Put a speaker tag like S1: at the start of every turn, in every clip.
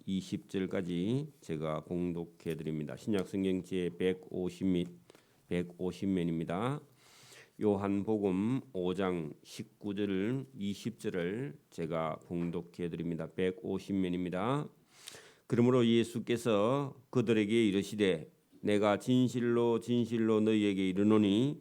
S1: 20절까지 제가 공독해 드립니다. 신약성경 제 150면입니다. 요한복음 5장 19절 20절을 제가 공독해 드립니다. 150면입니다. 그러므로 예수께서 그들에게 이르시되 내가 진실로 진실로 너희에게 이르노니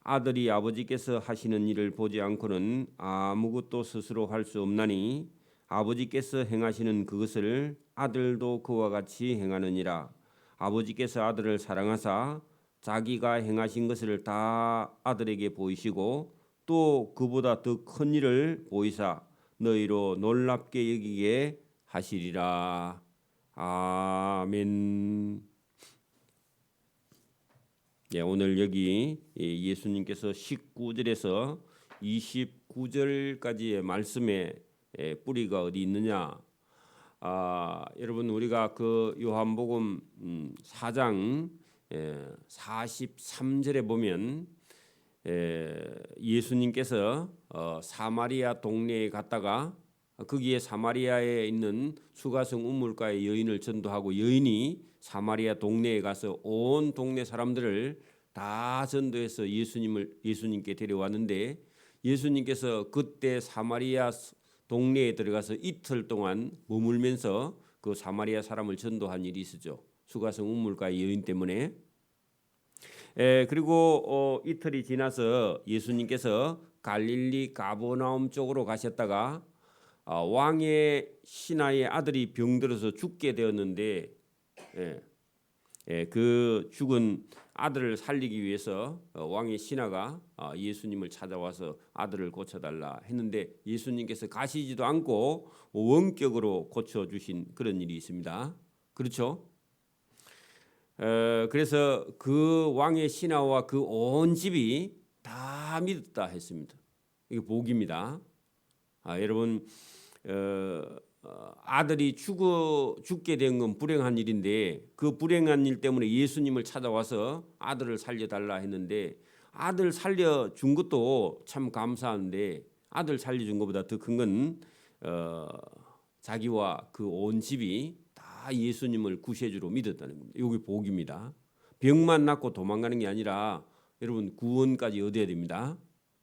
S1: 아들이 아버지께서 하시는 일을 보지 않고는 아무것도 스스로 할 수 없나니 아버지께서 행하시는 그것을 아들도 그와 같이 행하느니라. 아버지께서 아들을 사랑하사 자기가 행하신 것을 다 아들에게 보이시고 또 그보다 더 큰 일을 보이사 너희로 놀랍게 여기게 하시리라. 아멘. 예, 오늘 여기 예수님께서 19절에서 29절까지의 말씀의 뿌리가 어디 있느냐? 여러분 우리가 그 요한복음 4장 43절에 보면 예수님께서 사마리아 동네에 갔다가 거기에 사마리아에 있는 수가성 우물가의 여인을 전도하고 여인이 사마리아 동네에 가서 온 동네 사람들을 다 전도해서 예수님께 데려왔는데 예수님께서 그때 사마리아 동네에 들어가서 이틀 동안 머물면서 그 사마리아 사람을 전도한 일이 있었죠. 수가성 우물가의 여인 때문에. 그리고 이틀이 지나서 예수님께서 갈릴리 가버나움 쪽으로 가셨다가 왕의 신하의 아들이 병들어서 죽게 되었는데 그 죽은 아들을 살리기 위해서 왕의 신하가 예수님을 찾아와서 아들을 고쳐달라 했는데 예수님께서 가시지도 않고 원격으로 고쳐주신 그런 일이 있습니다. 그렇죠? 그래서 그 왕의 신하와 그 온 집이 다 믿었다 했습니다. 이게 복입니다. 여러분 아들이 죽게 된 건 불행한 일인데 그 불행한 일 때문에 예수님을 찾아와서 아들을 살려달라 했는데 아들 살려준 것도 참 감사한데 아들 살려준 것보다 더 큰 건 자기와 그 온 집이 다 예수님을 구세주로 믿었다는 겁니다. 여기 복입니다. 병만 낫고 도망가는 게 아니라 여러분 구원까지 얻어야 됩니다.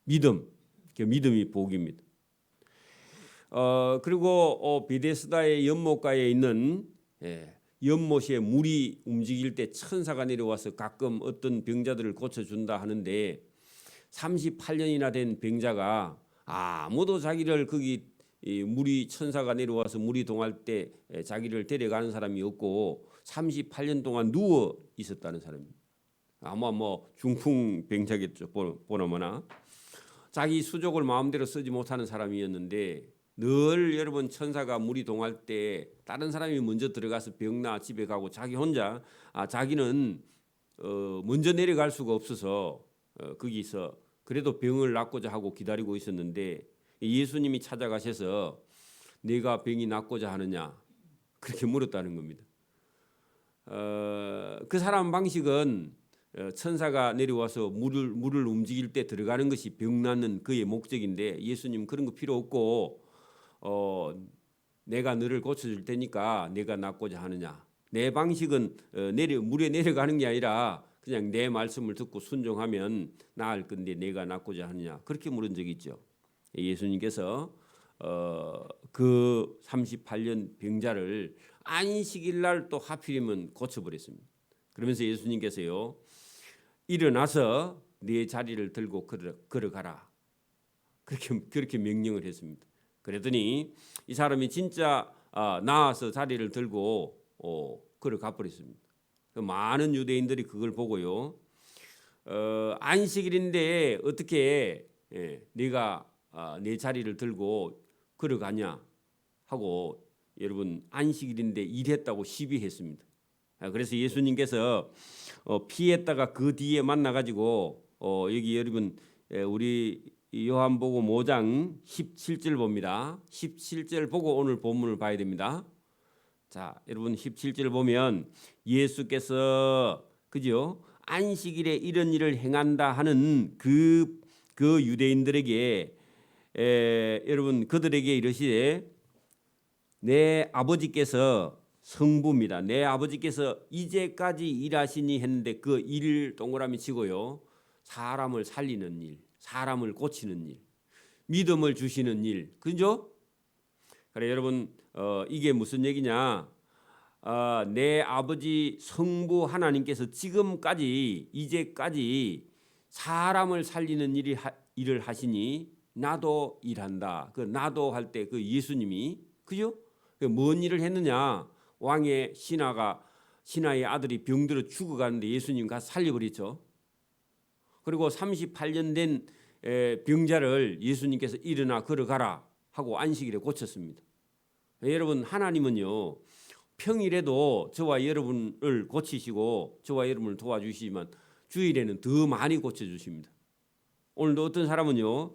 S1: 믿음, 그 믿음이 복입니다. 그리고 베데스다의 연못가에 있는 연못에 물이 움직일 때 천사가 내려와서 가끔 어떤 병자들을 고쳐준다 하는데 38년이나 된 병자가 아무도 자기를 거기 물이 천사가 내려와서 물이 동할 때 자기를 데려가는 사람이 없고 38년 동안 누워 있었다는 사람입니다. 아마 중풍 병자겠죠. 보나마나 자기 수족을 마음대로 쓰지 못하는 사람이었는데 늘 여러분 천사가 물이 동할 때 다른 사람이 먼저 들어가서 병나 집에 가고 자기 혼자 자기는 먼저 내려갈 수가 없어서 거기서 그래도 병을 낫고자 하고 기다리고 있었는데 예수님이 찾아가셔서 내가 병이 낫고자 하느냐 그렇게 물었다는 겁니다. 그 사람 방식은 천사가 내려와서 물을 움직일 때 들어가는 것이 병 낫는 그의 목적인데 예수님 그런 거 필요 없고 내가 너를 고쳐줄 테니까 내가 낫고자 하느냐. 내 방식은 물에 내려가는 게 아니라 그냥 내 말씀을 듣고 순종하면 나을 건데 내가 낫고자 하느냐. 그렇게 물은 적이 있죠. 예수님께서 그 38년 병자를 안식일 날 또 하필이면 고쳐버렸습니다. 그러면서 예수님께서요. 일어나서 네 자리를 들고 걸어가라. 그렇게 명령을 했습니다. 그랬더니 이 사람이 진짜 나와서 자리를 들고 걸어가 버렸습니다. 많은 유대인들이 그걸 보고요. 안식일인데 어떻게 네가 내 자리를 들고 걸어가냐 하고 여러분 안식일인데 일했다고 시비했습니다. 그래서 예수님께서 피했다가 그 뒤에 만나가지고 여기 여러분 우리 요한복음 5장 17절 봅니다. 17절 보고 오늘 본문을 봐야 됩니다. 자, 여러분 17절 보면 예수께서 그죠? 안식일에 이런 일을 행한다 하는 그 유대인들에게 여러분 그들에게 이르시되 내 아버지께서 성부입니다. 내 아버지께서 이제까지 일하시니 했는데 그 일 동그라미 치고요. 사람을 살리는 일, 사람을 고치는 일, 믿음을 주시는 일, 그죠? 그래 여러분 이게 무슨 얘기냐? 내 아버지 성부 하나님께서 지금까지 이제까지 사람을 살리는 일을 하시니 나도 일한다. 그 나도 할 때 그 예수님이 그죠? 뭔 일을 했느냐? 왕의 신하의 아들이 병들어 죽어가는데 예수님 가서 살려버렸죠. 그리고 38년 된 병자를 예수님께서 일어나 걸어가라 하고 안식일에 고쳤습니다. 여러분 하나님은요 평일에도 저와 여러분을 고치시고 저와 여러분을 도와주시지만 주일에는 더 많이 고쳐주십니다. 오늘도 어떤 사람은요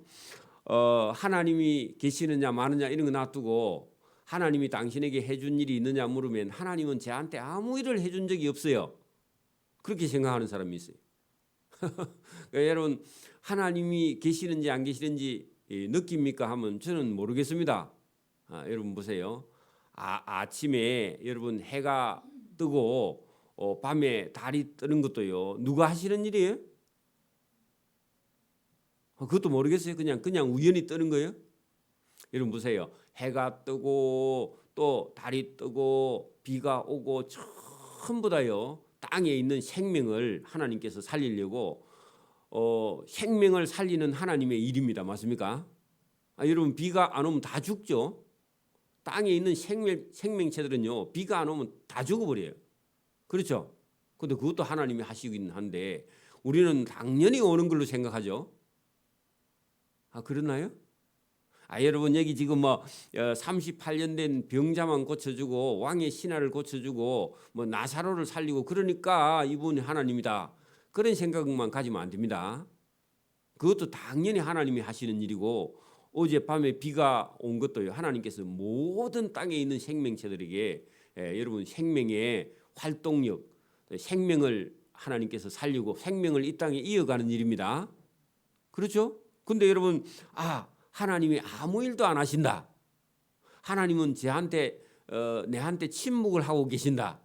S1: 하나님이 계시느냐 마느냐 이런 거 놔두고 하나님이 당신에게 해준 일이 있느냐 물으면 하나님은 저한테 아무 일을 해준 적이 없어요. 그렇게 생각하는 사람이 있어요. 그러니까 여러분 하나님이 계시는지 안 계시는지 느낍니까 하면 저는 모르겠습니다. 여러분 보세요. 아침에 여러분 해가 뜨고 밤에 달이 뜨는 것도요. 누가 하시는 일이에요? 그것도 모르겠어요. 그냥 우연히 뜨는 거예요. 여러분 보세요. 해가 뜨고 또 달이 뜨고 비가 오고 전부 다요. 땅에 있는 생명을 하나님께서 살리려고 생명을 살리는 하나님의 일입니다. 맞습니까? 여러분 비가 안 오면 다 죽죠. 땅에 있는 생명체들은요. 비가 안 오면 다 죽어버려요. 그렇죠? 근데 그것도 하나님이 하시긴 한데 우리는 당연히 오는 걸로 생각하죠. 그러나요? 여러분 여기 지금 38년 된 병자만 고쳐주고 왕의 신하를 고쳐주고 나사로를 살리고 그러니까 이분이 하나님이다. 그런 생각만 가지면 안 됩니다. 그것도 당연히 하나님이 하시는 일이고 어젯밤에 비가 온 것도요. 하나님께서 모든 땅에 있는 생명체들에게 여러분 생명의 활동력, 생명을 하나님께서 살리고 생명을 이 땅에 이어가는 일입니다. 그렇죠? 근데 여러분 하나님이 아무 일도 안 하신다. 하나님은 내한테 침묵을 하고 계신다.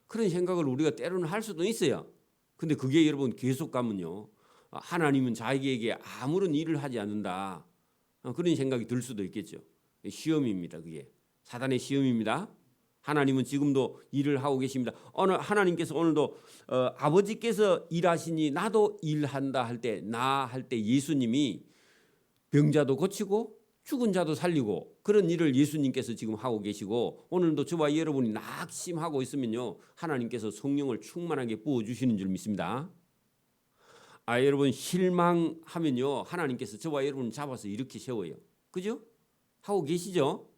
S1: 그런 생각을 우리가 때로는 할 수도 있어요. 근데 그게 여러분 계속 가면요. 하나님은 자기에게 아무런 일을 하지 않는다. 그런 생각이 들 수도 있겠죠. 시험입니다. 그게 사단의 시험입니다. 하나님은 지금도 일을 하고 계십니다. 하나님께서 오늘도 아버지께서 일하시니 나도 일한다 할 때 예수님이 병자도 고치고 죽은 자도 살리고 그런 일을 예수님께서 지금 하고 계시고 오늘도 저와 여러분이 낙심하고 있으면요. 하나님께서 성령을 충만하게 부어주시는 줄 믿습니다. 여러분 실망하면요. 하나님께서 저와 여러분을 잡아서 이렇게 세워요. 그죠? 하고 계시죠?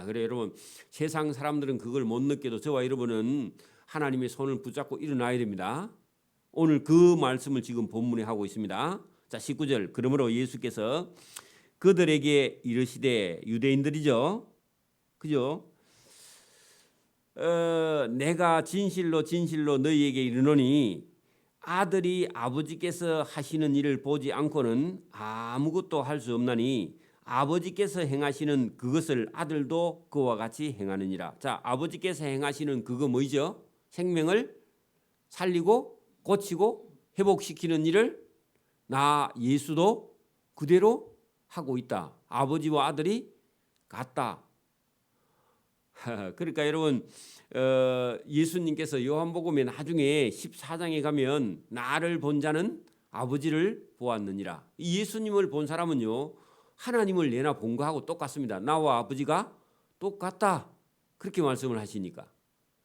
S1: 그래 여러분 세상 사람들은 그걸 못 느껴도 저와 여러분은 하나님의 손을 붙잡고 일어나야 됩니다. 오늘 그 말씀을 지금 본문에 하고 있습니다. 자 19절 그러므로 예수께서 그들에게 이르시되 유대인들이죠. 그죠? 내가 진실로 너희에게 이르노니 아들이 아버지께서 하시는 일을 보지 않고는 아무것도 할 수 없나니 아버지께서 행하시는 그것을 아들도 그와 같이 행하느니라. 자, 아버지께서 행하시는 그거 뭐죠? 생명을 살리고 고치고 회복시키는 일을 나 예수도 그대로 하고 있다. 아버지와 아들이 같다. 그러니까 여러분 예수님께서 요한복음에 나중에 14장에 가면 나를 본 자는 아버지를 보았느니라. 예수님을 본 사람은요. 하나님을 내나 본 거하고 똑같습니다. 나와 아버지가 똑같다. 그렇게 말씀을 하시니까.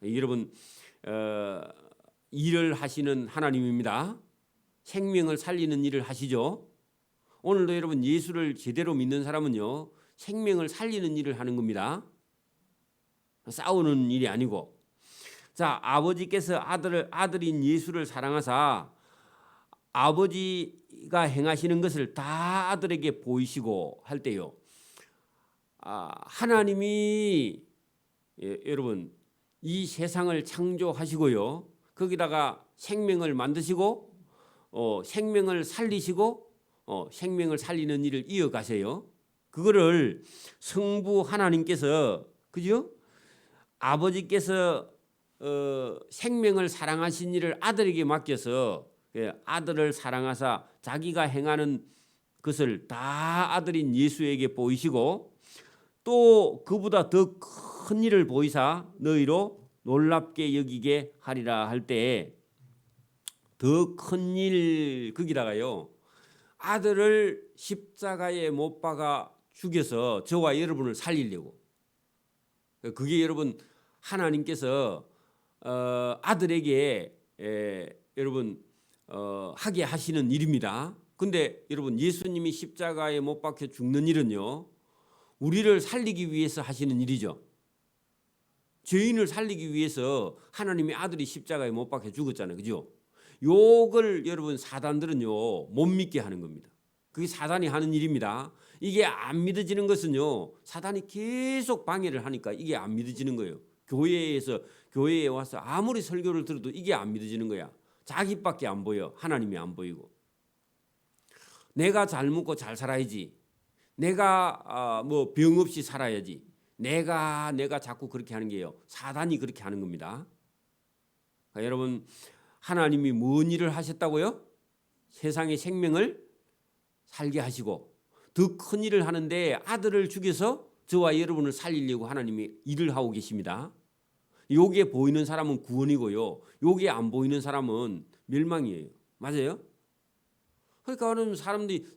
S1: 여러분 일을 하시는 하나님입니다. 생명을 살리는 일을 하시죠. 오늘도 여러분 예수를 제대로 믿는 사람은요. 생명을 살리는 일을 하는 겁니다. 싸우는 일이 아니고. 자, 아버지께서 아들인 예수를 사랑하사 아버지가 행하시는 것을 다 아들에게 보이시고 할 때요. 하나님이 여러분 이 세상을 창조하시고요. 거기다가 생명을 만드시고 생명을 살리시고 생명을 살리는 일을 이어가세요. 그거를 성부 하나님께서, 그죠? 아버지께서 생명을 사랑하신 일을 아들에게 맡겨서 아들을 사랑하사 자기가 행하는 것을 다 아들인 예수에게 보이시고, 또 그보다 더 큰 일을 보이사 너희로 놀랍게 여기게 하리라 할 때, 더 큰 일, 거기다가요, 아들을 십자가에 못 박아 죽여서 저와 여러분을 살리려고. 그게 여러분 하나님께서 아들에게 여러분 하게 하시는 일입니다. 근데 여러분 예수님이 십자가에 못 박혀 죽는 일은요, 우리를 살리기 위해서 하시는 일이죠. 죄인을 살리기 위해서 하나님의 아들이 십자가에 못 박혀 죽었잖아요. 그죠? 요걸 여러분 사단들은요 못 믿게 하는 겁니다. 그게 사단이 하는 일입니다. 이게 안 믿어지는 것은요, 사단이 계속 방해를 하니까 이게 안 믿어지는 거예요. 교회에 와서 아무리 설교를 들어도 이게 안 믿어지는 거야. 자기밖에 안 보여. 하나님이 안 보이고. 내가 잘 먹고 잘 살아야지. 내가 뭐 병 없이 살아야지. 내가 자꾸 그렇게 하는 게요, 사단이 그렇게 하는 겁니다. 그러니까 여러분, 하나님이 뭔 일을 하셨다고요? 세상의 생명을 살게 하시고 더 큰 일을 하는데 아들을 죽여서 저와 여러분을 살리려고 하나님이 일을 하고 계십니다. 요게 보이는 사람은 구원이고요, 요게 안 보이는 사람은 멸망이에요. 맞아요? 그러니까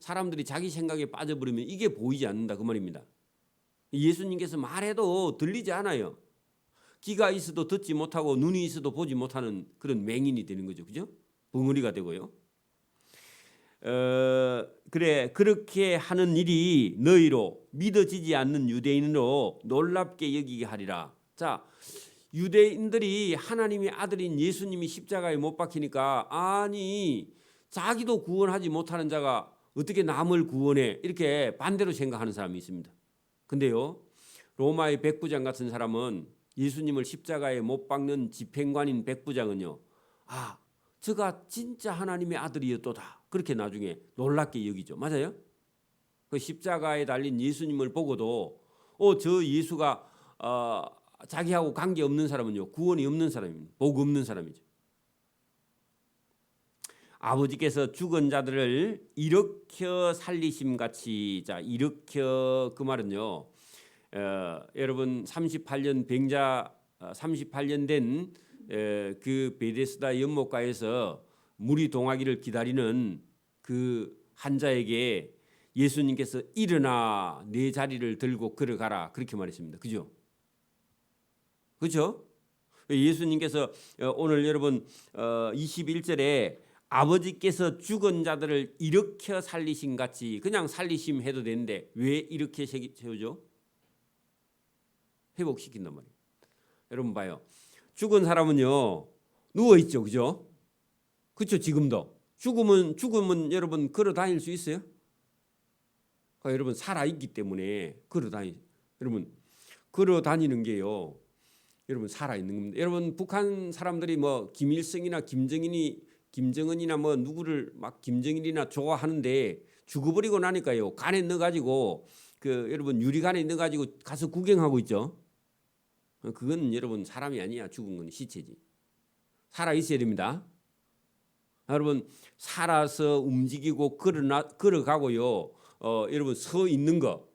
S1: 사람들이 자기 생각에 빠져버리면 이게 보이지 않는다 그 말입니다. 예수님께서 말해도 들리지 않아요. 귀가 있어도 듣지 못하고 눈이 있어도 보지 못하는 그런 맹인이 되는 거죠. 그죠? 벙어리가 되고요. 그래, 그렇게 하는 일이 너희로 믿어지지 않는 유대인으로 놀랍게 여기게 하리라. 자, 유대인들이 하나님의 아들인 예수님이 십자가에 못 박히니까, 아니 자기도 구원하지 못하는 자가 어떻게 남을 구원해, 이렇게 반대로 생각하는 사람이 있습니다. 근데요, 로마의 백부장 같은 사람은 예수님을 십자가에 못 박는 집행관인 백부장은요, 저가 진짜 하나님의 아들이었도다, 그렇게 나중에 놀랍게 여기죠. 맞아요? 그 십자가에 달린 예수님을 보고도 저 예수가 자기하고 관계없는 사람은요, 구원이 없는 사람입니다. 복 없는 사람이죠. 아버지께서 죽은 자들을 일으켜 살리심같이, 자, 일으켜, 그 말은요, 여러분 38년 병자 38년 된 그 베데스다 연못가에서 물이 동하기를 기다리는 그 환자에게 예수님께서 일어나 내 자리를 들고 걸어가라, 그렇게 말했습니다. 그죠? 그렇죠? 예수님께서 오늘 여러분 21절에 아버지께서 죽은 자들을 일으켜 살리신 같이, 그냥 살리심 해도 되는데 왜 이렇게 세우죠? 회복시킨단 말이에요. 여러분 봐요. 죽은 사람은요 누워 있죠, 그죠? 그렇죠. 지금도 죽으면 여러분 걸어 다닐 수 있어요? 그러니까 여러분 살아 있기 때문에 여러분 걸어 다니는 게요, 여러분 살아 있는 겁니다. 여러분 북한 사람들이 뭐 김일성이나 김정은이나 뭐 누구를 막 김정일이나 좋아하는데 죽어버리고 나니까요, 간에 넣어가지고 여러분 유리간에 넣어가지고 가서 구경하고 있죠. 그건 여러분 사람이 아니야. 죽은 건 시체지. 살아 있어야 됩니다. 여러분 살아서 움직이고 걸어가고요. 여러분 서 있는 거,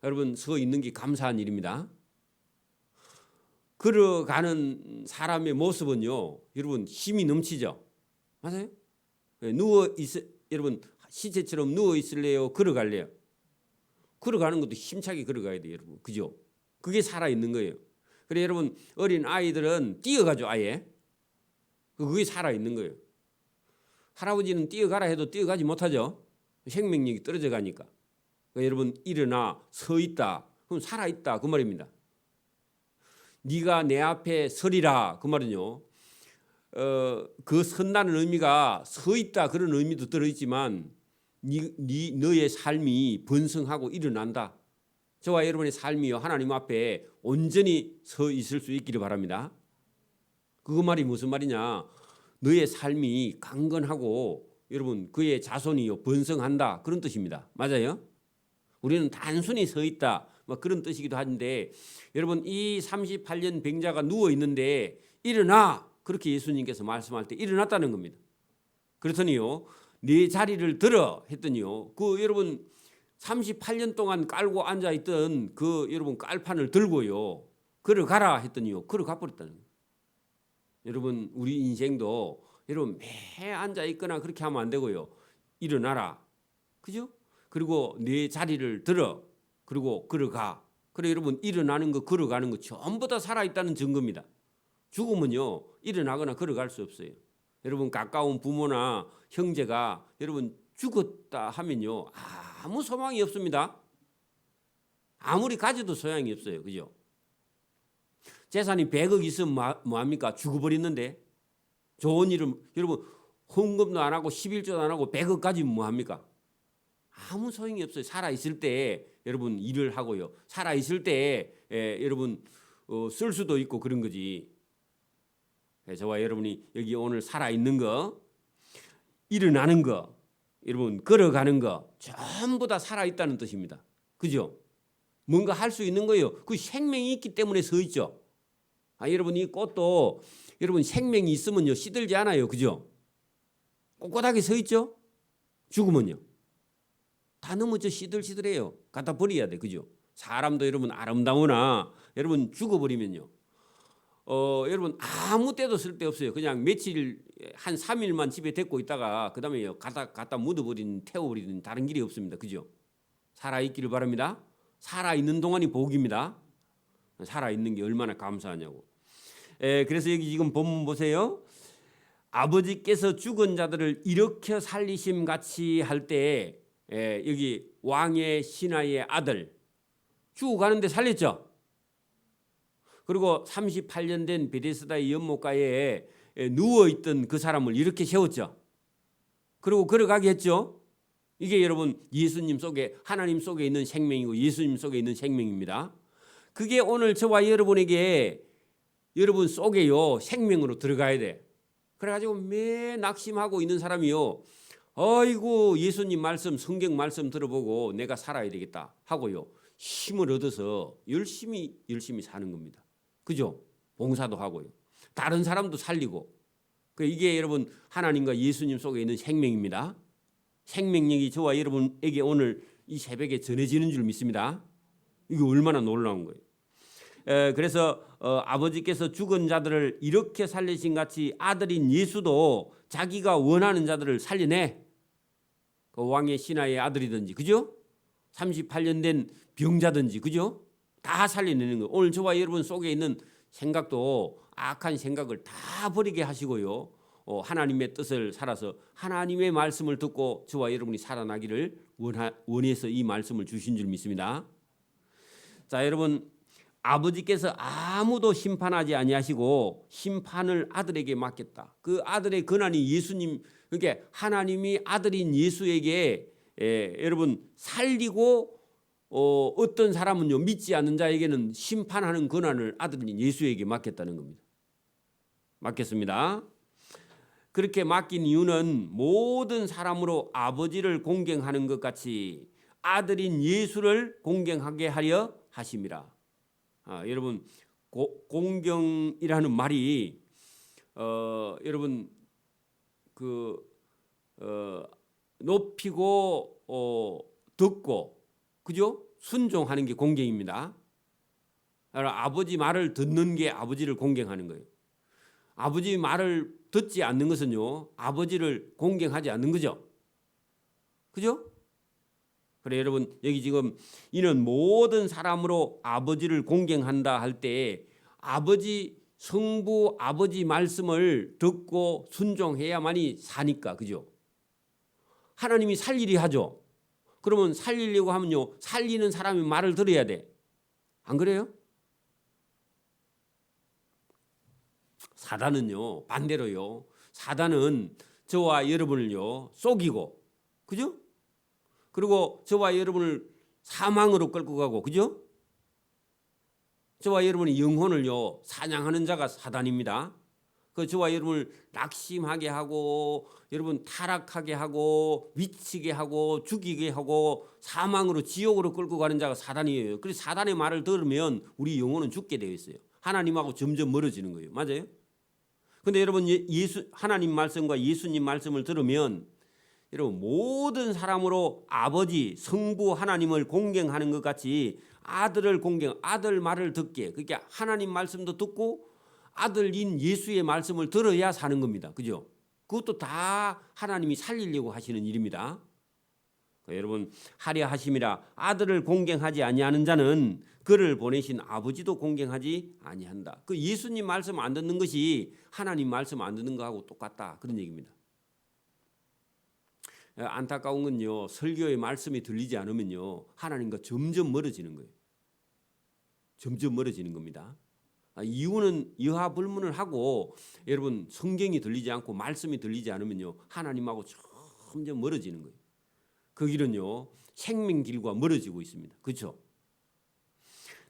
S1: 여러분 서 있는 게 감사한 일입니다. 걸어가는 사람의 모습은요, 여러분 힘이 넘치죠. 맞아요? 여러분 시체처럼 누워 있을래요? 걸어갈래요? 걸어가는 것도 힘차게 걸어가야 돼요, 여러분. 그죠? 그게 살아 있는 거예요. 그래 여러분 어린 아이들은 뛰어가죠, 아예. 그게 살아 있는 거예요. 할아버지는 뛰어가라 해도 뛰어가지 못하죠. 생명력이 떨어져 가니까. 그러니까 여러분 일어나 서 있다, 그럼 살아 있다, 그 말입니다. 네가 내 앞에 서리라, 그 말은요, 그 선다는 의미가 서 있다 그런 의미도 들어있지만 너의 삶이 번성하고 일어난다. 저와 여러분의 삶이요 하나님 앞에 온전히 서 있을 수 있기를 바랍니다. 그 말이 무슨 말이냐? 너의 삶이 강건하고 여러분 그의 자손이요 번성한다 그런 뜻입니다. 맞아요? 우리는 단순히 서 있다 뭐 그런 뜻이기도 한데 여러분 이 38년 병자가 누워 있는데 일어나 그렇게 예수님께서 말씀할 때 일어났다는 겁니다. 그렇더니요 네 자리를 들어 했더니요 그 여러분 38년 동안 깔고 앉아 있던 그 여러분 깔판을 들고요 걸어가라 했더니요 걸어가 버렸다는 거예요. 여러분 우리 인생도 여러분 매 앉아 있거나 그렇게 하면 안 되고요 일어나라 그죠? 그리고 네 자리를 들어 그리고 걸어가. 그래 여러분 일어나는 거 걸어가는 거 전부 다 살아있다는 증거입니다. 죽으면요 일어나거나 걸어갈 수 없어요. 여러분 가까운 부모나 형제가 여러분 죽었다 하면요 아무 소망이 없습니다. 아무리 가져도 소용이 없어요. 그죠? 재산이 100억 있으면 뭐합니까? 죽어버렸는데 좋은 일은 여러분 헌금도 안 하고 11조도 안 하고 100억 가지면 뭐합니까? 아무 소용이 없어요. 살아있을 때 여러분 일을 하고요. 살아있을 때 여러분 쓸 수도 있고 그런 거지. 저와 여러분이 여기 오늘 살아있는 거 일어나는 거 여러분 걸어가는 거 전부 다 살아있다는 뜻입니다. 그죠? 뭔가 할 수 있는 거예요. 그 생명이 있기 때문에 서 있죠. 여러분 이 꽃도 여러분 생명이 있으면요 시들지 않아요. 그죠? 꼿꼿하게 서 있죠. 죽으면요 다 넘어져 시들시들해요. 갖다 버려야 돼. 그죠? 사람도 여러분 아름다우나 여러분 죽어버리면요 여러분 아무 때도 쓸데없어요. 그냥 며칠 한 3일만 집에 데리고 있다가 그 다음에 갖다 묻어버리는 태워버리는 다른 길이 없습니다. 그죠? 살아있기를 바랍니다. 살아있는 동안이 복입니다. 살아있는 게 얼마나 감사하냐고. 그래서 여기 지금 본문 보세요. 아버지께서 죽은 자들을 일으켜 살리심 같이 할 때 여기 왕의 신하의 아들 죽어가는데 살렸죠. 그리고 38년 된 베데스다의 연못가에 누워있던 그 사람을 이렇게 세웠죠. 그리고 걸어가게 했죠. 이게 여러분 예수님 속에 하나님 속에 있는 생명이고 예수님 속에 있는 생명입니다. 그게 오늘 저와 여러분에게 여러분 속에요 생명으로 들어가야 돼. 그래가지고 매 낙심하고 있는 사람이요 아이고 예수님 말씀 성경 말씀 들어보고 내가 살아야 되겠다 하고요 힘을 얻어서 열심히 사는 겁니다. 그죠? 봉사도 하고요 다른 사람도 살리고 이게 여러분 하나님과 예수님 속에 있는 생명입니다. 생명력이 저와 여러분에게 오늘 이 새벽에 전해지는 줄 믿습니다. 이게 얼마나 놀라운 거예요. 그래서 아버지께서 죽은 자들을 이렇게 살리신 같이 아들인 예수도 자기가 원하는 자들을 살려내. 그 왕의 신하의 아들이든지 그죠? 38년 된 병자든지 그죠? 다 살려내는 거예요. 오늘 저와 여러분 속에 있는 생각도 악한 생각을 다 버리게 하시고요. 하나님의 뜻을 살아서 하나님의 말씀을 듣고 저와 여러분이 살아나기를 원해서 이 말씀을 주신 줄 믿습니다. 자 여러분 아버지께서 아무도 심판하지 아니하시고 심판을 아들에게 맡겼다. 그 아들의 권한이 예수님 그러니까 하나님이 아들인 예수에게 여러분 살리고 어떤 사람은요 믿지 않는 자에게는 심판하는 권한을 아들인 예수에게 맡겼다는 겁니다. 맡겼습니다. 그렇게 맡긴 이유는 모든 사람으로 아버지를 공경하는 것 같이 아들인 예수를 공경하게 하려 하심이라. 여러분 공경이라는 말이 여러분 높이고 듣고 그죠? 순종하는 게 공경입니다. 아버지 말을 듣는 게 아버지를 공경하는 거예요. 아버지 말을 듣지 않는 것은요 아버지를 공경하지 않는 거죠. 그죠? 그래 여러분 여기 지금 이는 모든 사람으로 아버지를 공경한다 할 때 아버지 성부 아버지 말씀을 듣고 순종해야만이 사니까 그죠? 하나님이 살리리 하죠. 그러면 살리려고 하면요 살리는 사람이 말을 들어야 돼. 안 그래요? 사단은요 반대로요 사단은 저와 여러분을요 속이고 그죠? 그리고 저와 여러분을 사망으로 끌고 가고 그죠? 저와 여러분의 영혼을요 사냥하는 자가 사단입니다. 그 저와 여러분을 낙심하게 하고 여러분 타락하게 하고 미치게 하고 죽이게 하고 사망으로 지옥으로 끌고 가는 자가 사단이에요. 그래서 사단의 말을 들으면 우리 영혼은 죽게 되어 있어요. 하나님하고 점점 멀어지는 거예요. 맞아요? 근데 여러분 하나님 말씀과 예수님 말씀을 들으면 여러분 모든 사람으로 아버지 성부 하나님을 공경하는 것 같이 아들을 아들 말을 듣게, 그러니까 하나님 말씀도 듣고 아들인 예수의 말씀을 들어야 사는 겁니다. 그죠? 그것도 다 하나님이 살리려고 하시는 일입니다. 여러분 하려 하심이라 아들을 공경하지 아니하는 자는 그를 보내신 아버지도 공경하지 아니한다. 그 예수님 말씀 안 듣는 것이 하나님 말씀 안 듣는 거하고 똑같다, 그런 얘기입니다. 안타까운 건요, 설교의 말씀이 들리지 않으면요 하나님과 점점 멀어지는 거예요. 점점 멀어지는 겁니다. 이유는 여하불문을 하고 여러분 성경이 들리지 않고 말씀이 들리지 않으면요 하나님하고 점점 멀어지는 거예요. 그 길은요 생명길과 멀어지고 있습니다. 그렇죠?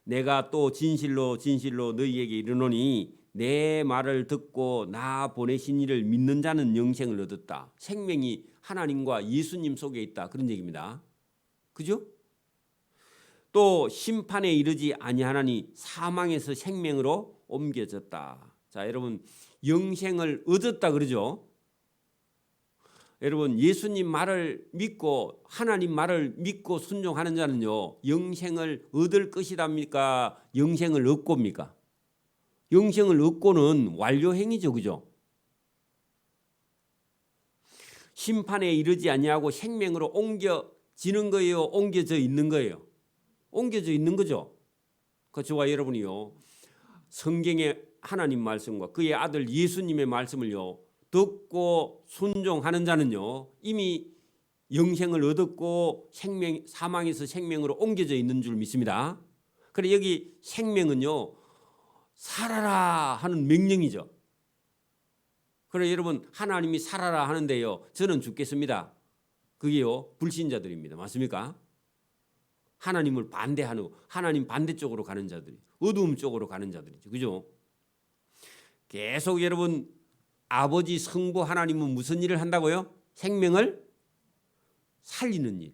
S1: 내가 또 진실로 너희에게 이르노니 내 말을 듣고 나 보내신 이를 믿는 자는 영생을 얻었다. 생명이 하나님과 예수님 속에 있다, 그런 얘기입니다. 그죠? 또 심판에 이르지 아니하나니 사망에서 생명으로 옮겨졌다. 자, 여러분 영생을 얻었다 그러죠? 여러분 예수님 말을 믿고 하나님 말을 믿고 순종하는 자는요 영생을 얻을 것이랍니까? 영생을 얻고입니까? 영생을 얻고는 완료행위죠. 그죠? 심판에 이르지 아니하고 생명으로 옮겨지는 거예요? 옮겨져 있는 거예요? 옮겨져 있는 거죠. 그 저와 여러분이요 성경의 하나님 말씀과 그의 아들 예수님의 말씀을요 듣고 순종하는 자는요 이미 영생을 얻었고 사망에서 생명으로 옮겨져 있는 줄 믿습니다. 그래 여기 생명은요 살아라 하는 명령이죠. 그래 여러분 하나님이 살아라 하는데요 저는 죽겠습니다. 그게요 불신자들입니다. 맞습니까? 하나님을 반대하는, 하나님 반대쪽으로 가는 자들이, 어두움 쪽으로 가는 자들이죠. 그죠? 계속 여러분 아버지 성부 하나님은 무슨 일을 한다고요? 생명을 살리는 일,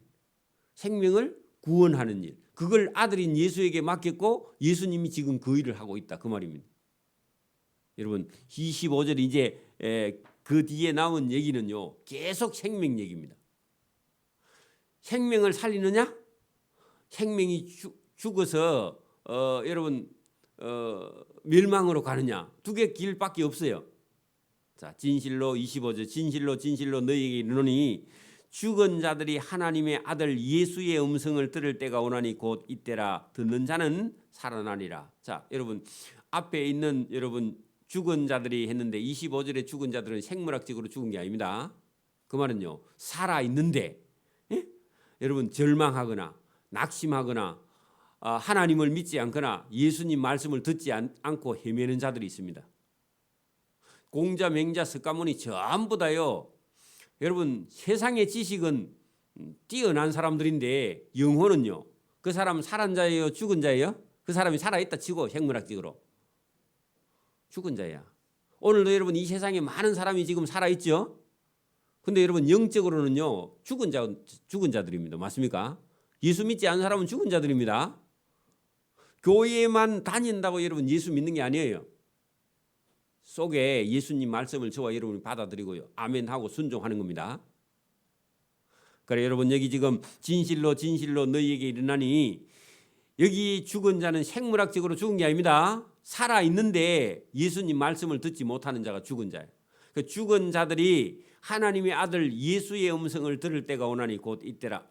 S1: 생명을 구원하는 일, 그걸 아들인 예수에게 맡겼고 예수님이 지금 그 일을 하고 있다, 그 말입니다. 여러분 25절 이제 그 뒤에 나온 얘기는요 계속 생명 얘기입니다. 생명을 살리느냐? 생명이 죽어서 여러분 멸망으로 가느냐? 두 개 길밖에 없어요. 자, 진실로 25절 진실로 너희에게 이르노니 죽은 자들이 하나님의 아들 예수의 음성을 들을 때가 오나니 곧 이때라. 듣는 자는 살아나리라. 자, 여러분 앞에 있는 여러분 죽은 자들이 했는데 25절에 죽은 자들은 생물학적으로 죽은 게 아닙니다. 그 말은요 살아 있는데 여러분 절망하거나 낙심하거나 하나님을 믿지 않거나 예수님 말씀을 듣지 않고 헤매는 자들이 있습니다. 공자, 맹자, 석가모니 전부 다요. 여러분 세상의 지식은 뛰어난 사람들인데 영혼은요. 그 사람 살은 자예요, 죽은 자예요? 그 사람이 살아있다 치고 생물학적으로 죽은 자야. 오늘도 여러분 이 세상에 많은 사람이 지금 살아있죠. 근데 여러분 영적으로는요 죽은 자들입니다. 맞습니까? 예수 믿지 않은 사람은 죽은 자들입니다. 교회만 다닌다고 여러분 예수 믿는 게 아니에요. 속에 예수님 말씀을 저와 여러분이 받아들이고요 아멘하고 순종하는 겁니다. 그래 여러분 여기 지금 진실로 너희에게 이르나니 여기 죽은 자는 생물학적으로 죽은 게 아닙니다. 살아있는데 예수님 말씀을 듣지 못하는 자가 죽은 자예요. 그 죽은 자들이 하나님의 아들 예수의 음성을 들을 때가 오나니 곧 이때라.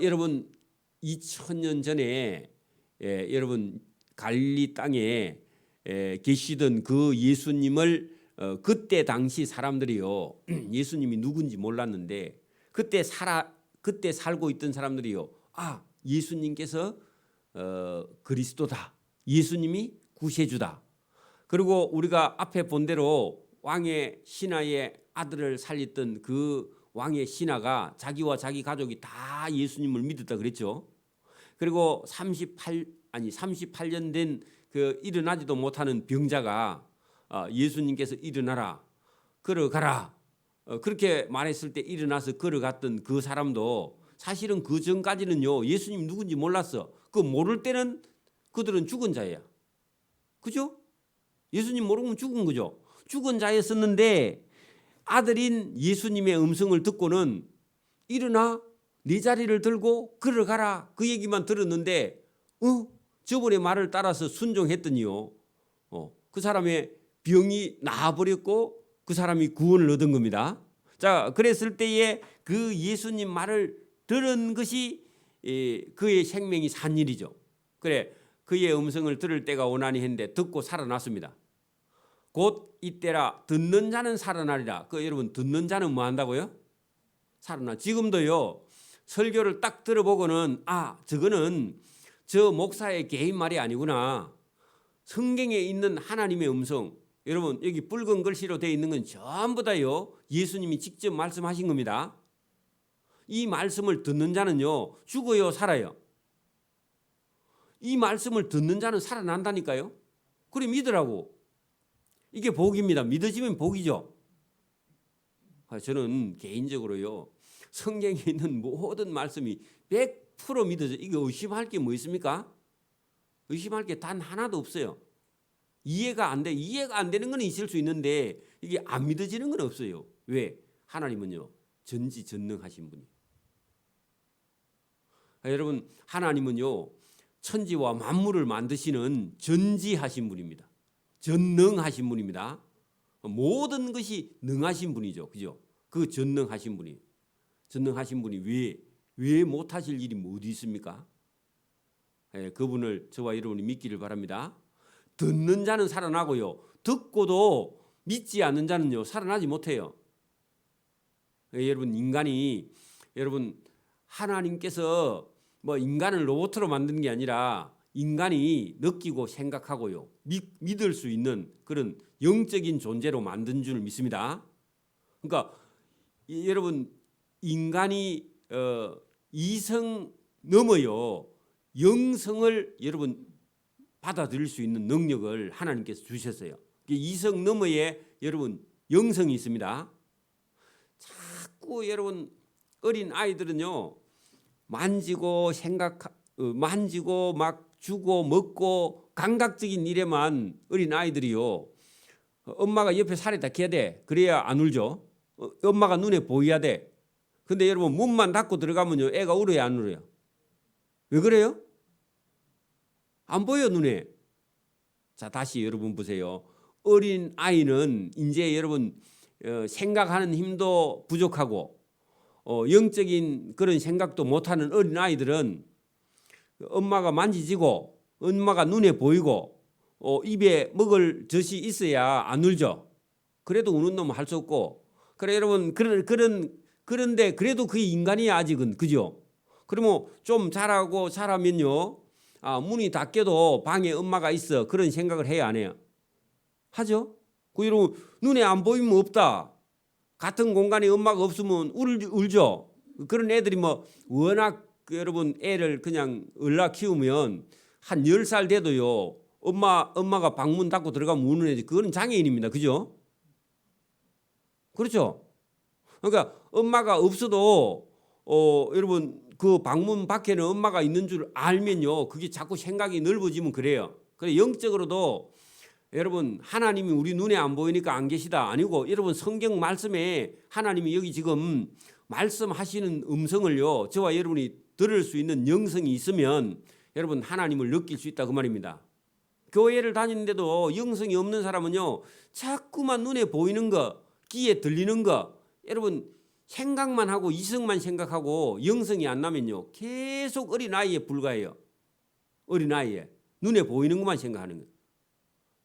S1: 여러분 2000년 전에 여러분 갈릴리 땅에 계시던 그 예수님을 그때 당시 사람들이요 예수님이 누군지 몰랐는데 그때 살고 있던 사람들이요 예수님께서 그리스도다, 예수님이 구세주다. 그리고 우리가 앞에 본 대로 왕의 신하의 아들을 살렸던 그 왕의 신하가 자기와 자기 가족이 다 예수님을 믿었다 그랬죠. 그리고 38년 된 그 일어나지도 못하는 병자가 예수님께서 일어나라, 걸어가라, 그렇게 말했을 때 일어나서 걸어갔던 그 사람도 사실은 그 전까지는요 예수님 누군지 몰랐어. 그 모를 때는 그들은 죽은 자야. 그죠? 예수님 모르면 죽은 거죠. 죽은 자였었는데 아들인 예수님의 음성을 듣고는 일어나 네 자리를 들고 걸어가라 그 얘기만 들었는데 저분의 말을 따라서 순종했더니요 그 사람의 병이 나아버렸고 그 사람이 구원을 얻은 겁니다. 자, 그랬을 때에 그 예수님 말을 들은 것이 그의 생명이 산 일이죠. 그래, 그의 음성을 들을 때가 오나니 했는데 듣고 살아났습니다. 곧 이때라 듣는 자는 살아나리라. 여러분 듣는 자는 뭐 한다고요? 살아나. 지금도요 설교를 딱 들어보고는 저거는 저 목사의 개인 말이 아니구나. 성경에 있는 하나님의 음성. 여러분 여기 붉은 글씨로 되어 있는 건 전부 다요 예수님이 직접 말씀하신 겁니다. 이 말씀을 듣는 자는요 죽어요 살아요? 이 말씀을 듣는 자는 살아난다니까요. 그래 믿으라고. 이게 복입니다. 믿어지면 복이죠. 저는 개인적으로요 성경에 있는 모든 말씀이 100% 믿어져. 이게 의심할 게 뭐 있습니까? 의심할 게 단 하나도 없어요. 이해가 안 되는 건 있을 수 있는데 이게 안 믿어지는 건 없어요. 왜? 하나님은요 전지전능하신 분이에요. 여러분 하나님은요 천지와 만물을 만드시는 전지하신 분입니다. 전능하신 분입니다. 모든 것이 능하신 분이죠. 그죠? 그 전능하신 분이. 전능하신 분이 왜 못하실 일이 뭐 어디 있습니까? 그분을 저와 여러분이 믿기를 바랍니다. 듣는 자는 살아나고요. 듣고도 믿지 않는 자는요 살아나지 못해요. 여러분 인간이 하나님께서 뭐 인간을 로봇으로 만든 게 아니라 인간이 느끼고 생각하고요 믿을 수 있는 그런 영적인 존재로 만든 줄 믿습니다. 그러니까 여러분 인간이 이성 넘어요 영성을 여러분 받아들일 수 있는 능력을 하나님께서 주셨어요. 이성 너머에 여러분 영성이 있습니다. 자꾸 여러분 어린 아이들은요 만지고 만지고 막 주고 먹고 감각적인 일에만 어린 아이들이요 엄마가 옆에 살에다 켜야 돼. 그래야 안 울죠. 엄마가 눈에 보여야 돼. 근데 여러분 문만 닫고 들어가면요 애가 울어요 안 울어요? 왜 그래요? 안 보여 눈에. 자 다시 여러분 보세요. 어린 아이는 이제 여러분 생각하는 힘도 부족하고 영적인 그런 생각도 못하는 어린 아이들은 엄마가 만지지고 엄마가 눈에 보이고 입에 먹을 젖이 있어야 안 울죠. 그래도 우는 놈은 할 수 없고. 그래 여러분 그런데 그래도 그게 인간이야 아직은. 그죠? 그러면 좀 자라면요 문이 닫혀도 방에 엄마가 있어. 그런 생각을 해야 안 해요? 하죠? 그 여러분 눈에 안 보이면 없다. 같은 공간에 엄마가 없으면 울죠. 그런 애들이 뭐 워낙 여러분 애를 그냥 얼라 키우면 한 10살 돼도요 엄마가 방문 닫고 들어가면 우는 애지. 그거는 장애인입니다. 그죠? 그렇죠? 그러니까 엄마가 없어도 여러분 그 방문 밖에는 엄마가 있는 줄 알면요 그게 자꾸 생각이 넓어지면 그래요. 그래 영적으로도 여러분 하나님이 우리 눈에 안 보이니까 안 계시다 아니고 여러분 성경 말씀에 하나님이 여기 지금 말씀하시는 음성을요 저와 여러분이 들을 수 있는 영성이 있으면 여러분 하나님을 느낄 수 있다 그 말입니다. 교회를 다니는데도 영성이 없는 사람은요 자꾸만 눈에 보이는 거 귀에 들리는 거 여러분 생각만 하고 이성만 생각하고 영성이 안 나면요 계속 어린아이에 불과해요. 어린아이에 눈에 보이는 것만 생각하는 거예요.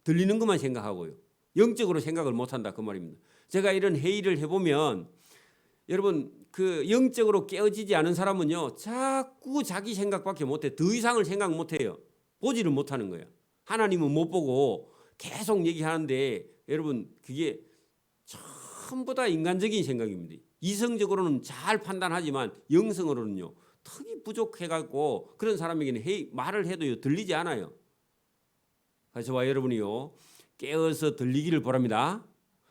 S1: 들리는 것만 생각하고요 영적으로 생각을 못한다 그 말입니다. 제가 이런 회의를 해보면 여러분 그 영적으로 깨어지지 않은 사람은요 자꾸 자기 생각밖에 못해. 더 이상을 생각 못해요. 보지를 못하는 거예요. 하나님은 못 보고 계속 얘기하는데 여러분 그게 전부 다 인간적인 생각입니다. 이성적으로는 잘 판단하지만 영성으로는요 턱이 부족해갖고 그런 사람에게는 말을 해도요 들리지 않아요. 저와 여러분이요 깨어서 들리기를 바랍니다.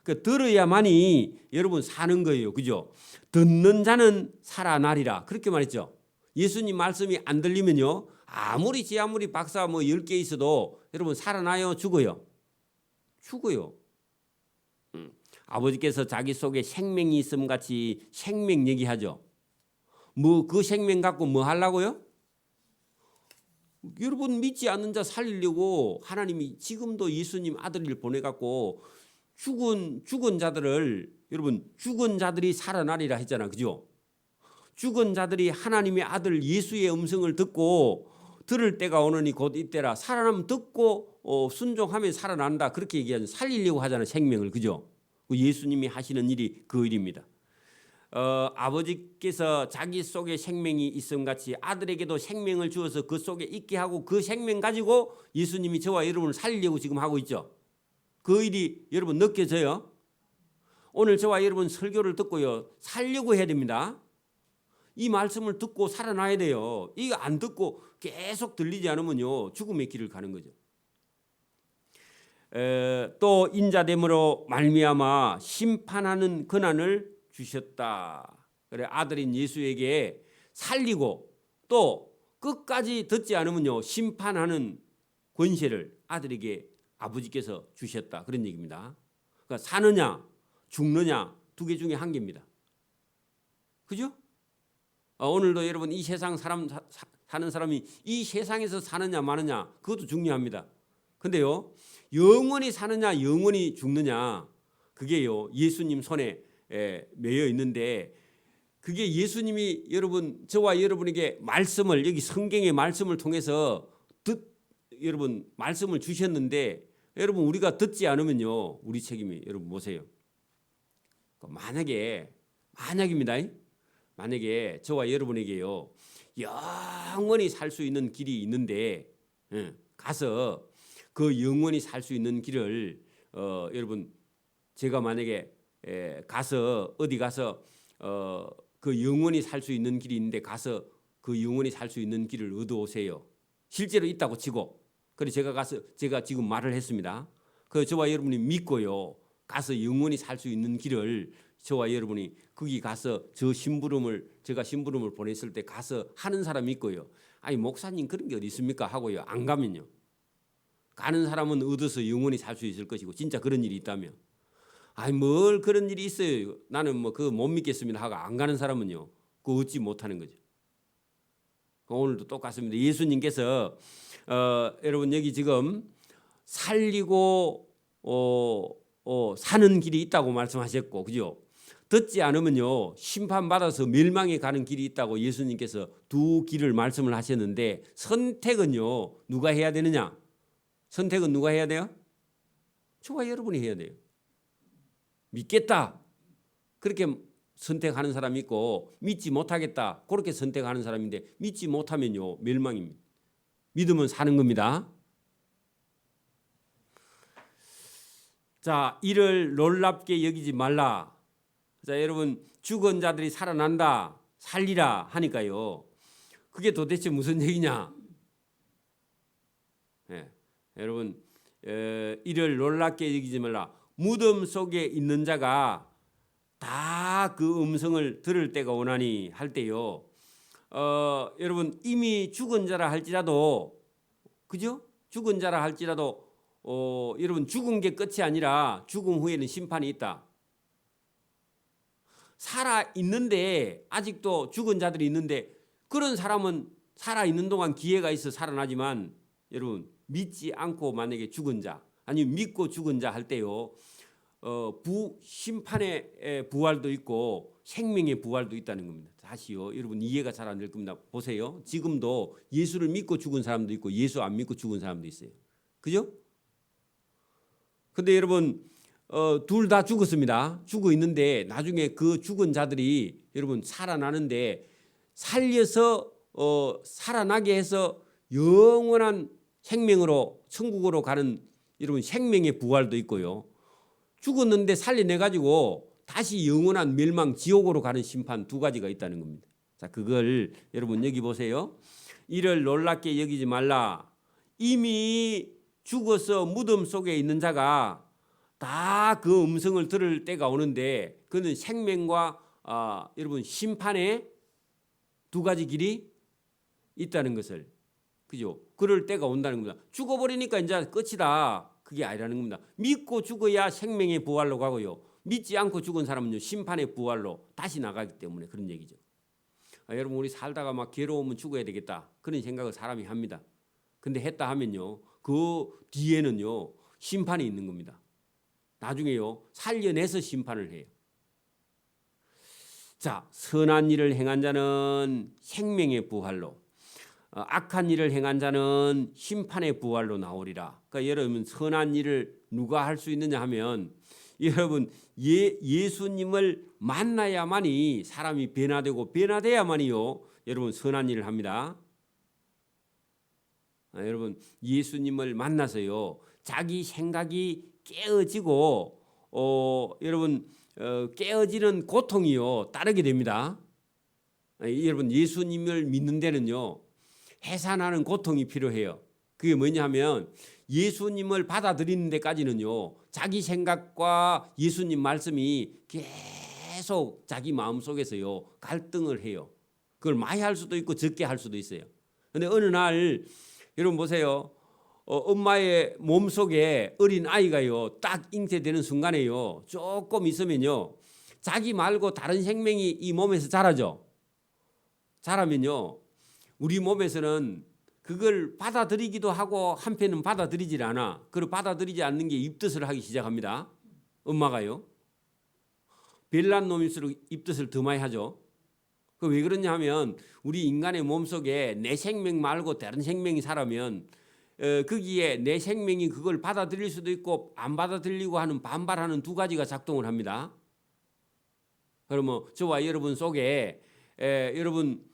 S1: 그 들어야만이 여러분 사는 거예요. 그죠? 듣는 자는 살아나리라. 그렇게 말했죠. 예수님 말씀이 안 들리면요. 아무리 박사 뭐 10개 있어도 여러분 살아나요? 죽어요? 죽어요. 아버지께서 자기 속에 생명이 있음 같이 생명 얘기하죠. 뭐 그 생명 갖고 뭐 하려고요? 여러분 믿지 않는 자 살리려고 하나님이 지금도 예수님 아들을 보내갖고 죽은 자들을 여러분 죽은 자들이 살아나리라 했잖아. 그죠? 죽은 자들이 하나님의 아들 예수의 음성을 듣고 들을 때가 오느니 곧 이때라. 살아나면 듣고 순종하면 살아난다. 그렇게 얘기하는 살리려고 하잖아. 생명을. 그죠? 예수님이 하시는 일이 그 일입니다. 아버지께서 자기 속에 생명이 있음같이 아들에게도 생명을 주어서 그 속에 있게 하고 그 생명 가지고 예수님이 저와 여러분을 살리려고 지금 하고 있죠. 그 일이 여러분 느껴져요? 오늘 저와 여러분 설교를 듣고요. 살려고 해야 됩니다. 이 말씀을 듣고 살아나야 돼요. 이거 안 듣고 계속 들리지 않으면요. 죽음의 길을 가는 거죠. 또 인자됨으로 말미암아 심판하는 권한을 주셨다. 그래 아들인 예수에게 살리고 또 끝까지 듣지 않으면요. 심판하는 권세를 아들에게 아버지께서 주셨다. 그런 얘기입니다. 그러니까 사느냐 죽느냐 두 개 중에 한 개입니다. 그죠? 오늘도 여러분 이 세상 사는 사람이 이 세상에서 사느냐 마느냐 그것도 중요합니다. 근데요. 영원히 사느냐 영원히 죽느냐 그게요. 예수님 손에 매여 있는데 그게 예수님이 여러분 저와 여러분에게 말씀을 여기 성경의 말씀을 통해서 여러분 말씀을 주셨는데 여러분 우리가 듣지 않으면요. 우리 책임이 여러분 보세요. 만약입니다. 만약에 저와 여러분에게요. 영원히 살 수 있는 길이 있는데 가서 그 영원히 살 수 있는 길을 여러분 제가 만약에 가서 어디 가서 그 영원히 살 수 있는 길이 있는데 가서 그 영원히 살 수 있는 길을 얻어오세요. 실제로 있다고 치고 그래서 제가 가서 제가 지금 말을 했습니다. 그 저와 여러분이 믿고요. 가서 영원히 살 수 있는 길을 저와 여러분이 거기 가서 제가 심부름을 보냈을 때 가서 하는 사람이 있고요. 아니 목사님 그런 게 어디 있습니까 하고요. 안 가면요. 가는 사람은 얻어서 영원히 살 수 있을 것이고 진짜 그런 일이 있다면 아니 뭘 그런 일이 있어요. 나는 뭐 그거 못 믿겠습니다 하고 안 가는 사람은요. 그거 얻지 못하는 거죠. 오늘도 똑같습니다. 예수님께서 여러분 여기 지금 살리고 사는 길이 있다고 말씀하셨고 그죠? 듣지 않으면요 심판받아서 멸망에 가는 길이 있다고 예수님께서 두 길을 말씀을 하셨는데 선택은요 누가 해야 되느냐? 선택은 누가 해야 돼요? 저와 여러분이 해야 돼요. 믿겠다 그렇게 선택하는 사람이 있고 믿지 못하겠다 그렇게 선택하는 사람인데 믿지 못하면요 멸망입니다. 믿으면 사는 겁니다. 자, 이를 놀랍게 여기지 말라. 자, 여러분 죽은 자들이 살아난다 살리라 하니까요. 그게 도대체 무슨 얘기냐? 여러분 이를 놀랍게 여기지 말라. 무덤 속에 있는 자가 다 그 음성을 들을 때가 오나니 할 때요. 여러분 이미 죽은 자라 할지라도 그죠? 죽은 자라 할지라도 여러분 죽은 게 끝이 아니라 죽음 후에는 심판이 있다. 살아 있는데 아직도 죽은 자들이 있는데 그런 사람은 살아 있는 동안 기회가 있어 살아나지만 여러분 믿지 않고 만약에 죽은 자 아니면 믿고 죽은 자 할 때요. 심판의 부활도 있고 생명의 부활도 있다는 겁니다. 다시요. 여러분 이해가 잘 안 될 겁니다. 보세요. 지금도 예수를 믿고 죽은 사람도 있고 예수 안 믿고 죽은 사람도 있어요. 그죠? 근데 여러분 둘 다 죽었습니다. 죽어 있는데 나중에 그 죽은 자들이 여러분 살아나는데 살려서 살아나게 해서 영원한 생명으로 천국으로 가는 여러분 생명의 부활도 있고요. 죽었는데 살려내 가지고 다시 영원한 멸망 지옥으로 가는 심판 두 가지가 있다는 겁니다. 자, 그걸 여러분 여기 보세요. 이를 놀랍게 여기지 말라. 이미 죽어서 무덤 속에 있는 자가 다 그 음성을 들을 때가 오는데 그는 생명과 여러분 심판의 두 가지 길이 있다는 것을, 그죠? 그럴 때가 온다는 겁니다. 죽어버리니까 이제 끝이다, 그게 아니라는 겁니다. 믿고 죽어야 생명의 부활로 가고요, 믿지 않고 죽은 사람은요 심판의 부활로 다시 나가기 때문에 그런 얘기죠. 여러분, 우리 살다가 막 괴로우면 죽어야 되겠다 그런 생각을 사람이 합니다. 근데 했다 하면요 그 뒤에는요 심판이 있는 겁니다. 나중에요 살려내서 심판을 해요. 자, 선한 일을 행한 자는 생명의 부활로, 악한 일을 행한 자는 심판의 부활로 나오리라. 그러니까 여러분, 선한 일을 누가 할 수 있느냐 하면 여러분 예수님을 만나야만이 사람이 변화되고 변화돼야만이요 여러분 선한 일을 합니다. 여러분 예수님을 만나서요 자기 생각이 깨어지고 여러분 깨어지는 고통이요 따르게 됩니다. 여러분 예수님을 믿는 데는요 해산하는 고통이 필요해요. 그게 뭐냐면 예수님을 받아들이는 데까지는요 자기 생각과 예수님 말씀이 계속 자기 마음속에서요 갈등을 해요. 그걸 많이 할 수도 있고 적게 할 수도 있어요. 근데 어느 날 여러분 보세요. 엄마의 몸속에 어린 아이가요 딱 잉태되는 순간에요 조금 있으면요 자기 말고 다른 생명이 이 몸에서 자라죠. 자라면요 우리 몸에서는 그걸 받아들이기도 하고 한편은 받아들이질 않아. 그걸 받아들이지 않는 게 입덧을 하기 시작합니다. 엄마가요. 별난 놈일수록 입덧을 더 많이 하죠. 그 왜 그러냐 하면 우리 인간의 몸속에 내 생명 말고 다른 생명이 살아면 거기에 내 생명이 그걸 받아들일 수도 있고 안 받아들이고 하는 반발하는 두 가지가 작동을 합니다. 그러면 저와 여러분 속에 여러분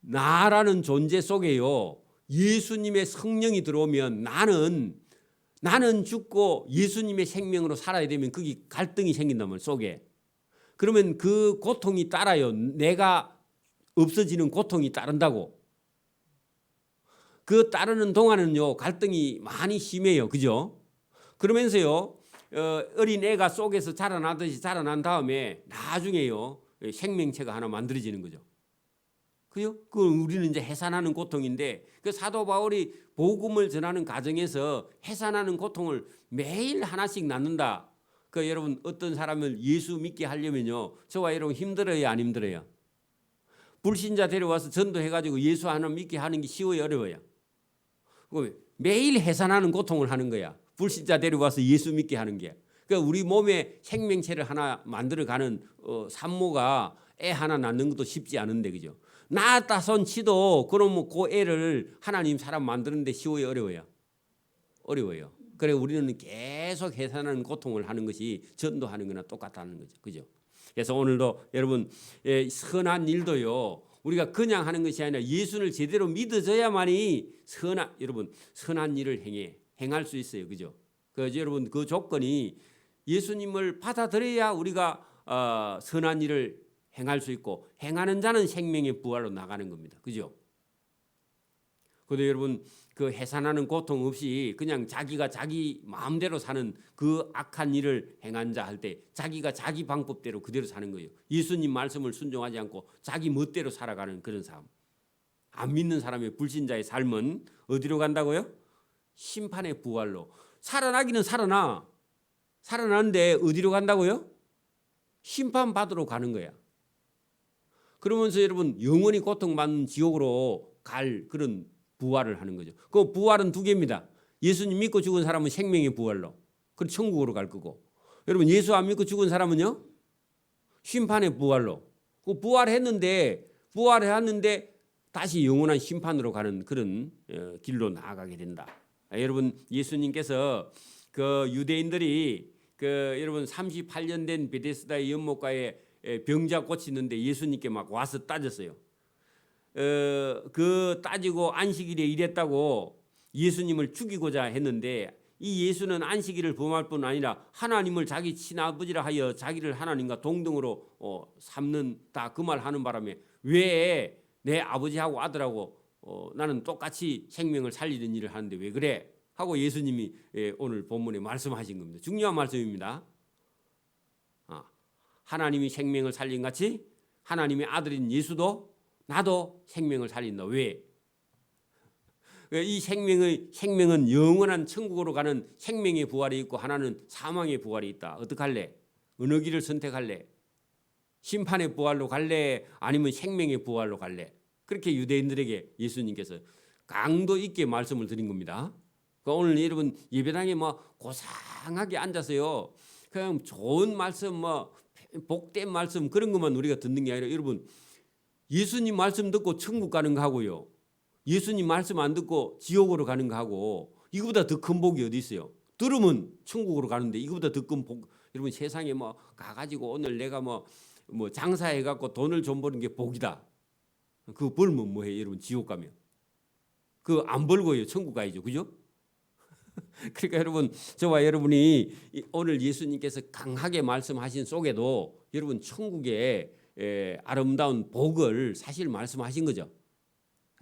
S1: 나라는 존재 속에요 예수님의 성령이 들어오면 나는 죽고 예수님의 생명으로 살아야 되면 거기 갈등이 생긴단 말이에요 속에. 그러면 그 고통이 따라요. 내가 없어지는 고통이 따른다고. 그 따르는 동안은요 갈등이 많이 심해요. 그죠? 그러면서요 어린 애가 속에서 자라나듯이 자라난 다음에 나중에요 생명체가 하나 만들어지는 거죠. 그요? 그 우리는 이제 해산하는 고통인데 그 사도 바울이 복음을 전하는 과정에서 해산하는 고통을 매일 하나씩 낳는다. 그 여러분 어떤 사람을 예수 믿게 하려면요 저와 여러분 힘들어요 안 힘들어요? 불신자 데려와서 전도해가지고 예수 하나 믿게 하는 게 쉬워요 어려워요? 매일 해산하는 고통을 하는 거야. 불신자 데려와서 예수 믿게 하는 게. 그러니까 우리 몸에 생명체를 하나 만들어가는 산모가 애 하나 낳는 것도 쉽지 않은데 그죠? 낳았다 손 치도 그러면 그 애를 하나님 사람 만드는데 쉬워요 어려워요? 어려워요. 그래 우리는 계속 해산하는 고통을 하는 것이 전도하는 거나 똑같다는 거죠. 그죠? 그래서 오늘도 여러분 선한 일도요. 우리가 그냥 하는 것이 아니라 예수를 제대로 믿어져야만이 여러분 선한 일을 행할 수 있어요. 그죠? 그래서 여러분 그 조건이 예수님을 받아들여야 우리가 선한 일을 행할 수 있고 행하는 자는 생명의 부활로 나가는 겁니다. 그죠? 그런데 여러분 그 해산하는 고통 없이 그냥 자기가 자기 마음대로 사는 그 악한 일을 행한 자 할 때 자기가 자기 방법대로 그대로 사는 거예요. 예수님 말씀을 순종하지 않고 자기 멋대로 살아가는 그런 삶. 안 믿는 사람의 불신자의 삶은 어디로 간다고요? 심판의 부활로. 살아나기는 살아나는데 어디로 간다고요? 심판받으러 가는 거야. 그러면서 여러분 영원히 고통받는 지옥으로 갈 그런 부활을 하는 거죠. 그 부활은 두 개입니다. 예수님 믿고 죽은 사람은 생명의 부활로, 그럼 천국으로 갈 거고, 여러분 예수 안 믿고 죽은 사람은요 심판의 부활로. 그 부활했는데 다시 영원한 심판으로 가는 그런 길로 나아가게 된다. 여러분 예수님께서 그 유대인들이 여러분 38년 된 베데스다의 연못가에 병자 고치는데 예수님께 막 와서 따졌어요. 그 따지고 안식일에 일했다고 예수님을 죽이고자 했는데 이 예수는 안식일을 범할 뿐 아니라 하나님을 자기 친아버지라 하여 자기를 하나님과 동등으로 삼는다 그 말 하는 바람에 왜 내 아버지하고 아들하고 나는 똑같이 생명을 살리는 일을 하는데 왜 그래? 하고 예수님이 오늘 본문에 말씀하신 겁니다. 중요한 말씀입니다. 하나님이 생명을 살린 같이 하나님의 아들인 예수도 나도 생명을 살린다. 왜? 이 생명은 영원한 천국으로 가는 생명의 부활이 있고 하나는 사망의 부활이 있다. 어떡할래? 어느 길을 선택할래? 심판의 부활로 갈래? 아니면 생명의 부활로 갈래? 그렇게 유대인들에게 예수님께서 강도 있게 말씀을 드린 겁니다. 그러니까 오늘 여러분 예배당에 고상하게 앉아서요, 그냥 좋은 말씀, 복된 말씀 그런 것만 우리가 듣는 게 아니라 여러분 예수님 말씀 듣고 천국 가는 거 하고요, 예수님 말씀 안 듣고 지옥으로 가는 거 하고 이거보다 더 큰 복이 어디 있어요? 들으면 천국으로 가는데 이거보다 더 큰 복, 여러분 세상에 가가지고 오늘 내가 장사해 갖고 돈을 좀 버는 게 복이다. 그거 벌면 뭐해? 여러분 지옥 가면 그거 안 벌고요 천국 가야죠, 그죠? 그러니까 여러분 저와 여러분이 오늘 예수님께서 강하게 말씀하신 속에도 여러분 천국의 아름다운 복을 사실 말씀하신 거죠.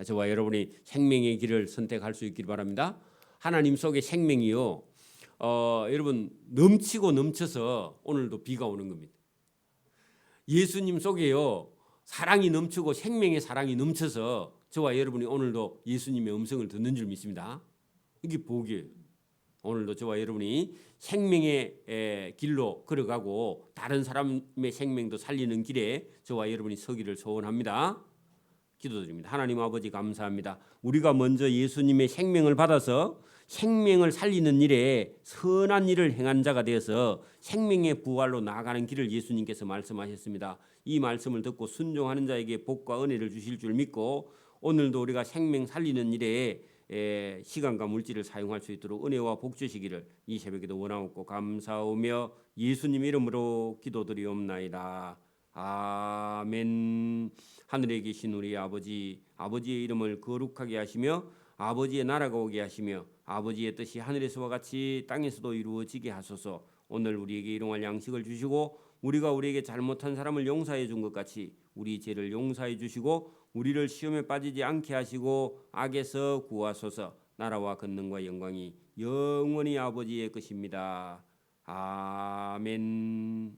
S1: 저와 여러분이 생명의 길을 선택할 수 있길 바랍니다. 하나님 속의 생명이요, 여러분 넘치고 넘쳐서 오늘도 비가 오는 겁니다. 예수님 속에요 사랑이 넘치고 생명의 사랑이 넘쳐서 저와 여러분이 오늘도 예수님의 음성을 듣는 줄 믿습니다. 이게 복이에요. 오늘도 저와 여러분이 생명의 길로 걸어가고 다른 사람의 생명도 살리는 길에 저와 여러분이 서기를 소원합니다. 기도드립니다. 하나님 아버지 감사합니다. 우리가 먼저 예수님의 생명을 받아서 생명을 살리는 일에 선한 일을 행한 자가 되어서 생명의 부활로 나아가는 길을 예수님께서 말씀하셨습니다. 이 말씀을 듣고 순종하는 자에게 복과 은혜를 주실 줄 믿고 오늘도 우리가 생명 살리는 일에 시간과 물질을 사용할 수 있도록 은혜와 복 주시기를 이 새벽에도 원하옵고 감사하며 예수님 이름으로 기도드리옵나이다. 아멘. 하늘에 계신 우리 아버지, 아버지의 이름을 거룩하게 하시며 아버지의 나라가 오게 하시며 아버지의 뜻이 하늘에서와 같이 땅에서도 이루어지게 하소서. 오늘 우리에게 일용할 양식을 주시고 우리가 우리에게 잘못한 사람을 용서해 준 것 같이 우리 죄를 용서해 주시고 우리를 시험에 빠지지 않게 하시고 악에서 구하소서. 나라와 권능과 영광이 영원히 아버지의 것입니다. 아멘.